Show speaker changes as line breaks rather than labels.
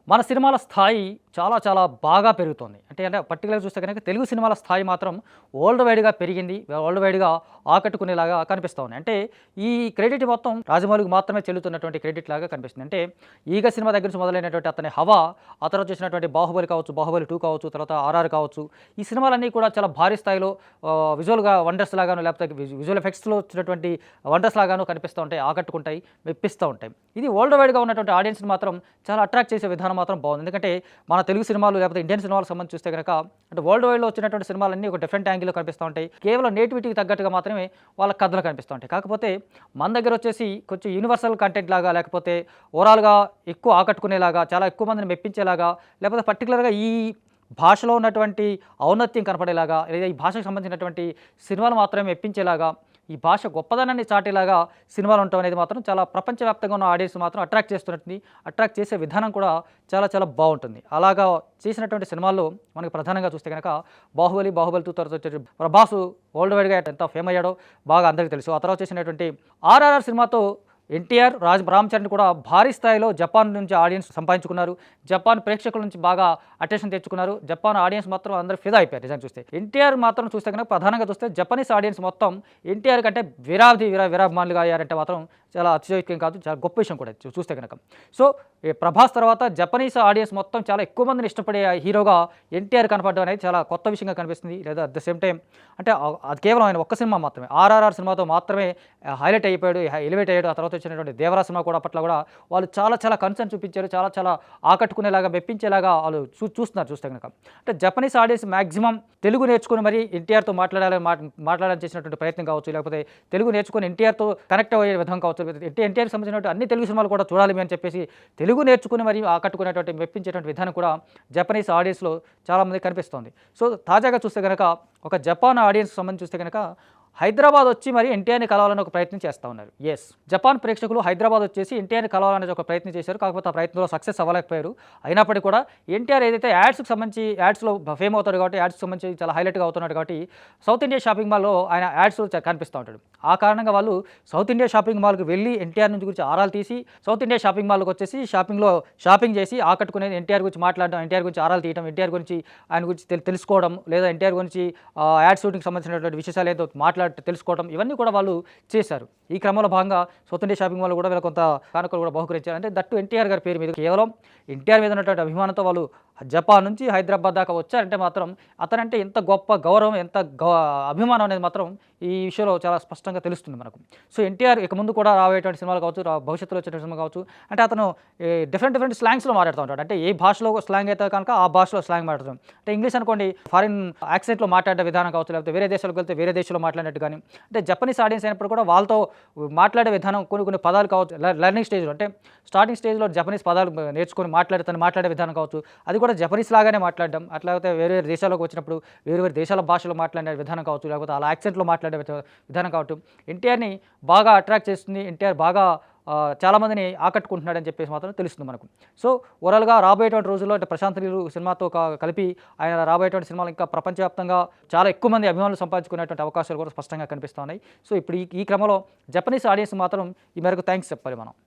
మన సినిమాల స్థాయి చాలా చాలా బాగా పెరుగుతోంది. అంటే పర్టిక్యులర్‌గా చూస్తే గనుక తెలుగు సినిమాల స్థాయి మాత్రం వరల్డ్ వైడ్‌గా పెరిగింది. వరల్డ్ వైడ్‌గా ఆకట్టుకునేలాగా కనిపిస్తా ఉన్నాయి. అంటే ఈ క్రెడిట్ మొత్తం రాజమౌళికి మాత్రమే చెల్లుతున్నటువంటి క్రెడిట్ లాగా కనిపిస్తుంది. అంటే 'ఈగ' సినిమా దగ్గర నుంచి మొదలైనటువంటి అతని హవా, ఆ తర్వాత చేసినటువంటి 'బాహుబలి' కావచ్చు, 'బాహుబలి 2' కావచ్చు, తర్వాత 'ఆర్ఆర్' కావచ్చు. ఈ సినిమాలన్నీ కూడా చాలా భారీ స్థాయిలో విజువల్‌గా వండర్స్ లాగాను, లేకపోతే విజువల్ ఎఫెక్ట్స్‌లో వచ్చినటువంటి వండర్స్ లాగాను కనిపిస్తూ ఉంటాయి, ఆకట్టుకుంటాయి, మెప్పిస్తూ ఉంటాయి. ఇది వరల్డ్ వైడ్‌గా ఉన్నటువంటి ఆడియన్స్‌ని మాత్రం చాలా అట్రాక్ట్ చేసే విధానం మాత్రం బాగుంది. ఎందుకంటే మన తెలుగు సినిమాలు లేకపోతే ఇండియన్ సినిమాలకు సంబంధించి చూస్తే గనక అంటే వరల్డ్ వైడ్‌లో వచ్చినటువంటి సినిమాలన్నీ ఒక డిఫరెంట్ యాంగిల్‌లో కనిపిస్తూ ఉంటాయి. కేవలం నేటివిటీకి తగ్గట్టుగా మాత్రమే వాళ్ళ కథలు కనిపిస్తూ ఉంటాయి. కాకపోతే మన దగ్గర వచ్చేసి కొంచెం యూనివర్సల్ కంటెంట్ లాగా, లేకపోతే ఓవరాల్‌గా ఎక్కువ ఆకట్టుకునేలాగా, చాలా ఎక్కువ మందిని మెప్పించేలాగా, లేకపోతే పర్టిక్యులర్‌గా ఈ భాషలో ఉన్నటువంటి ఔన్నత్యం కనపడేలాగా, లేదా ఈ భాషకు సంబంధించినటువంటి సినిమాలు మాత్రమే మెప్పించేలాగా, ఈ భాష గొప్పదనాన్ని చాటేలాగా సినిమాలు ఉండటం అనేది మాత్రం చాలా ప్రపంచవ్యాప్తంగా ఉన్న ఆడియన్స్ మాత్రం అట్రాక్ట్ చేస్తున్నట్టుంది. అట్రాక్ట్ చేసే విధానం కూడా చాలా చాలా బాగుంటుంది. అలాగా చేసినటువంటి సినిమాల్లో మనకి ప్రధానంగా చూస్తే కనుక 'బాహుబలి', 'బాహుబలి 2' తర్వాత వచ్చేసి ప్రభాస్ వరల్డ్ వైడ్‌గా ఎంత ఫేమ్ అయ్యాడో బాగా అందరికీ తెలుసు. ఆ తర్వాత చేసినటువంటి 'ఆర్ఆర్ఆర్' సినిమాతో ఎన్టీఆర్, రామ్ చరణ్ కూడా భారీ స్థాయిలో జపాన్ నుంచి ఆడియన్స్ సంపాదించుకున్నారు. జపాన్ ప్రేక్షకుల నుంచి బాగా అటెన్షన్ తెచ్చుకున్నారు. జపాన్ ఆడియన్స్ మాత్రం అందరూ ఫిదా అయిపోయారు నిజంగా చూస్తే. ఎన్టీఆర్ మాత్రం చూస్తే కనుక ప్రధానంగా చూస్తే జపనీస్ ఆడియన్స్ మొత్తం ఎన్టీఆర్ కంటే వీరాభిమానులుగా అయ్యారంటే మాత్రం చాలా అతిశయోక్తి కాదు, చాలా గొప్ప విషయం కూడా చూస్తే కనుక. సో ప్రభాస్ తర్వాత జపనీస్ ఆడియన్స్ మొత్తం చాలా ఎక్కువ మందిని ఇష్టపడే హీరోగా ఎన్టీఆర్ కనపడడం అనేది చాలా కొత్త విషయంగా కనిపిస్తుంది. లేదా అట్ ద సేమ్ టైం అంటే అది కేవలం ఆయన ఒక్క సినిమా మాత్రమే, 'ఆర్ఆర్ఆర్' సినిమాతో మాత్రమే హైలైట్ అయిపోయాడు, ఎలివేట్ అయ్యాడు. ఆ తర్వాత వచ్చినటువంటి 'దేవరా' సినిమా కూడా అప్పట్లో కూడా వాళ్ళు చాలా చాలా కన్సర్న్ చూపించారు, చాలా చాలా ఆకట్టుకునేలాగా, మెప్పించేలాగా వాళ్ళు చూస్తున్నారు చూస్తే కనుక. అంటే జపనీస్ ఆడియన్స్ మ్యాక్సిమం తెలుగు నేర్చుకుని మరి ఎన్టీఆర్తో మాట్లాడాలని చేసినటువంటి ప్రయత్నం కావచ్చు, లేకపోతే తెలుగు నేర్చుకుని ఎన్టీఆర్తో కనెక్ట్ అయ్యే విధంగా కావచ్చు, ఎన్టీఆర్కి సంబంధించినటువంటి అన్ని తెలుగు సినిమాలు కూడా చూడాలి అని చెప్పేసి తెలుగు నేర్చుకుని మరి ఆకట్టుకునేటువంటి, మెప్పించేటువంటి విధానం కూడా జపనీస్ ఆడియన్స్లో చాలామంది కనిపిస్తోంది. సో తాజాగా చూస్తే కనుక ఒక జపాన్ ఆడియన్స్ సంబంధించి చూస్తే కనుక హైదరాబాద్ వచ్చి మరి ఎన్టీఆర్ని కలవాలని ఒక ప్రయత్నం చేస్తూ ఉన్నారు. ఎస్, జపాన్ ప్రేక్షకులు హైదరాబాద్ వచ్చేసి ఎన్టీఆర్ని కలవాలనేది ఒక ప్రయత్నం చేశారు. కాకపోతే ఆ ప్రయత్నంలో సక్సెస్ అవ్వలేకపోయారు. అయినప్పటికీ కూడా ఎన్టీఆర్ ఏదైతే యాడ్స్లో ఫేమ్ అవుతాడు కాబట్టి, యాడ్స్కి సంబంధించి చాలా హైలైట్గా అవుతున్నాడు కాబట్టి సౌత్ ఇండియా షాపింగ్ మాల్లో ఆయన యాడ్స్లో కనిపిస్తూ ఉంటాడు. ఆ కారణంగా వాళ్ళు సౌత్ ఇండియా షాపింగ్ మాల్కి వెళ్ళి ఎన్టీఆర్ నుంచి గురించి ఆరాలు తీసి సౌత్ ఇండియా షాపింగ్ మాల్కి వచ్చేసి షాపింగ్ చేసి ఆకట్టుకునేది, ఎన్టీఆర్ గురించి మాట్లాడడం, ఎన్టీఆర్ గురించి ఆరాలు తీయడం, ఎన్టీఆర్ గురించి ఆయన గురించి తెలుసుకోవడం, లేదా ఎన్టీఆర్ గురించి యాడ్ షూటింగ్ సంబంధించినటువంటి విశేషాలు ఏదో తెలుసుకోవడం, ఇవన్నీ కూడా వాళ్ళు చేశారు. ఈ క్రమంలో భాగంగా సౌత్ ఇండియా షాపింగ్ మాల్ కూడా వీళ్ళు కొంత కానుకలు కూడా బహుకరించారు. అంటే దట్టు ఎన్టీఆర్ గారి పేరు మీద, కేవలం ఎన్టీఆర్ మీద ఉన్నటువంటి అభిమానంతో వాళ్ళు జపాన్ నుంచి హైదరాబాద్ దాకా వచ్చారంటే మాత్రం అతనంటే ఎంత గొప్ప గౌరవం, ఎంత అభిమానం అనేది మాత్రం ఈ విషయంలో చాలా స్పష్టంగా తెలుస్తుంది మనకు. సో ఎన్టీఆర్ ఇక ముందు కూడా రాబోయేటువంటి సినిమాలు కావచ్చు, భవిష్యత్తులో వచ్చేటువంటి సినిమా కావచ్చు, అంటే అతను డిఫరెంట్ స్లాంగ్స్లో మాట్లాడుతూ ఉంటాడు. అంటే ఏ భాషలో స్లాంగ్ అయితే కనుక ఆ భాషలో స్లాంగ్ మాట్లాడతాం. అంటే ఇంగ్లీష్ అనుకోండి, ఫారిన్ యాక్సెంట్లో మాట్లాడే విధానం కావచ్చు, లేకపోతే వేరే దేశాలకు వెళ్తే వేరే దేశంలో మాట్లాడినట్టు కానీ, అంటే జపనీస్ ఆడియన్స్ అయినప్పుడు కూడా వాళ్ళతో మాట్లాడే విధానం, కొన్ని పదాలు కావచ్చు, లెర్నింగ్ స్టేజ్లో అంటే స్టార్టింగ్ స్టేజ్లో జపనీస్ పదాలు నేర్చుకొని మాట్లాడే విధానం కావచ్చు, అది కూడా జపనీస్ లాగానే మాట్లాడడం. అట్లయితే వేరే దేశాలకు వచ్చినప్పుడు వేరే దేశాల భాషలో మాట్లాడే విధానం కావచ్చు, లేకపోతే అలా యాక్సెంట్లో మాట్లాడే విధానం కావచ్చు, ఎన్టీఆర్ని బాగా అట్రాక్ట్ చేస్తుంది. ఎన్టీఆర్ బాగా చాలామందిని ఆకట్టుకుంటున్నాడని చెప్పేసి మాత్రం తెలుస్తుంది మనకు. సో ఓవరాల్గా రాబోయేటువంటి రోజుల్లో అంటే ప్రశాంత్ నీల్ సినిమాతో కలిపి ఆయన రాబోయేటువంటి సినిమాలు ఇంకా ప్రపంచవ్యాప్తంగా చాలా ఎక్కువ మంది అభిమానులు సంపాదించుకునేటువంటి అవకాశాలు కూడా స్పష్టంగా కనిపిస్తున్నాయి. సో ఇప్పుడు ఈ క్రమంలో జపనీస్ ఆడియన్స్ మాత్రం ఈ మేరకు థ్యాంక్స్ చెప్పాలి మనం.